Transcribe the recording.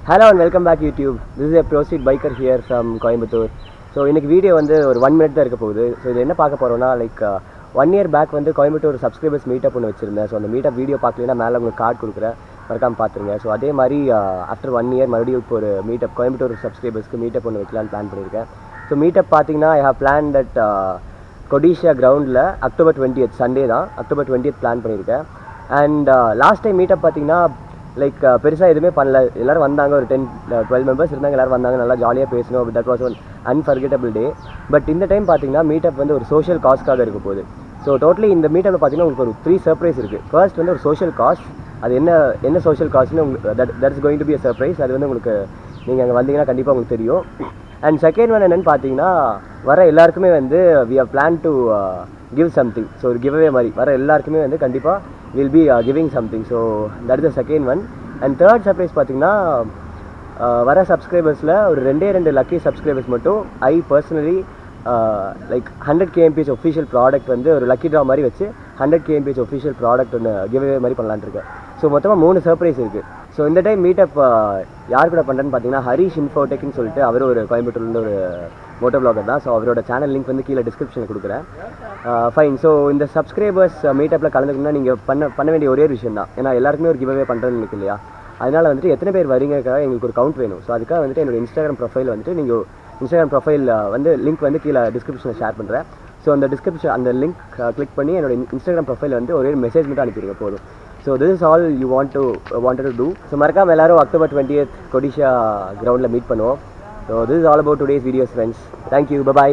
Hello and welcome back YouTube. This is a Pro Street biker here from Coimbatore. So இன்றைக்கி video வந்து ஒரு 1 minute தான் இருக்க போகுது. ஸோ இது என்ன பார்க்க போகிறோன்னா லைக் 1 year பேக் வந்து கோயம்புத்தூர் சப்ஸ்கிரைபர்ஸ் மீட்டப் ஒன்று வச்சுருந்தேன். ஸோ அந்த மீட்டப் வீடியோ பார்க்கலன்னா மேலே உங்களுக்கு கார்டு கொடுக்குறேன், மறக்காமல் பார்த்துருங்க. ஸோ அதே மாதிரி ஆஃப்டர் 1 year மறுபடியும் இப்போ ஒரு மீட்டப் கோயம்புத்தூர் சப்ஸ்கிரைபர்ஸ்க்கு மீட்டப் ஒன்று வைக்கலான்னு பிளான் பண்ணியிருக்கேன். ஸோ மீட்டப் பார்த்தீங்கன்னா ஐ ஹவ் பிளான் தட் கொடிஷா கிரவுண்டில் October 20th சண்டே தான், October 20th பிளான் பண்ணியிருக்கேன். அண்ட் லாஸ்ட் டைம் மீட்டப் பார்த்தீங்கன்னா லைக் பெருசாக எதுவுமே பண்ணல. எல்லோரும் வந்தாங்க, ஒரு 10-12 மெம்பர்ஸ் இருந்தாங்க, எல்லோரும் வந்தாங்க, நல்லா ஜாலியாக பேசணும். That was one unforgettable day. But இந்த டைம் பார்த்தீங்கன்னா மீட்டப் வந்து ஒரு சோஷியல் காஸ்க்காக இருக்க போகுது. ஸோ டோட்டலி இந்த மீட்டப்பில் பார்த்தீங்கன்னா உங்களுக்கு ஒரு 3 சர்ப்ரைஸ் இருக்குது. ஃபர்ஸ்ட் வந்து ஒரு சோஷியல் காஸ்ட், அது என்ன சோஷியல் காஸ்ட்னு உங்களுக்கு that is going to be a surprise. அது வந்து உங்களுக்கு நீங்கள் அங்கே வந்தீங்கன்னா கண்டிப்பாக உங்களுக்கு தெரியும். அண்ட் செகண்ட் ஒன் என்னென்னு பார்த்தீங்கன்னா வர எல்லாருக்குமே வந்து we have plan to give something. So ஒரு கிவ்அவே மாதிரி வர எல்லாருக்குமே வந்து கண்டிப்பாக will be giving something. So that is the second one. And third surprise பார்த்தீங்கன்னா வர சப்ஸ்கிரைபர்ஸில் ஒரு 2 லக்கி சப்ஸ்கிரைபர்ஸ் மட்டும் I personally like 100 kmph official product வந்து ஒரு லக்கி ட்ரா மாதிரி வச்சு 100 kmph ஒஃபிஷியல் ப்ராடக்ட் ஒன்று கிவ்அவே மாதிரி பண்ணலான்னு இருக்கேன். ஸோ மொத்தமாக 3 சர்ப்ரைஸ் இருக்குது. ஸோ இந்த டைம் மீட்டப் யார் கூட பண்ணுறேன்னு பார்த்தீங்கன்னா ஹரிஷ் இன்ஃபோடெக்னு சொல்லிட்டு அவர் ஒரு கோயம்புத்தூர்லேருந்து ஒரு மோட்டோ பிளாகர் தான். ஸோ அவரோட சேனல் லிங்க் வந்து கீழே டிஸ்கிரிப்ஷனில் கொடுக்குறேன். ஃபைன். ஸோ இந்த சப்ஸ்கிரைபர்ஸ் மீட்டப்பில் கலந்துக்கணும்னா நீங்கள் பண்ண வேண்டிய ஒரே விஷயம் தான். ஏன்னா எல்லாருக்குமே ஒரு கிவ்அவே பண்ணுறேன்னு இருக்கு இல்லையா, அதனால் வந்துட்டு எத்தனை பேர் வரீங்கக்காக எங்களுக்கு ஒரு கவுண்ட் வேணும். ஸோ அதுக்காக வந்துட்டு என்னோட இன்ஸ்டாகிராம் ப்ரொஃபைல் வந்துட்டு நீங்கள் இன்ஸ்டாகிராம் ப்ரொஃபைல் வந்து லிங்க் வந்து கீழே டிஸ்கிரிப்ஷனில் ஷேர் பண்ணுறேன். ஸோ அந்த லிங்க் கிளிக் பண்ணி என்னோட இன்ஸ்டாகிராம் ப்ரொஃபைல் வந்து ஒரே மெசேஜ் மட்டும் அனுப்பிடுங்க போதும். So this is all you wanted to do. So மறக்காமல் எல்லாரும் October 20th கொடிஷா கிரவுண்டில் மீட் பண்ணுவோம். So this is all about today's videos friends. Thank you, by.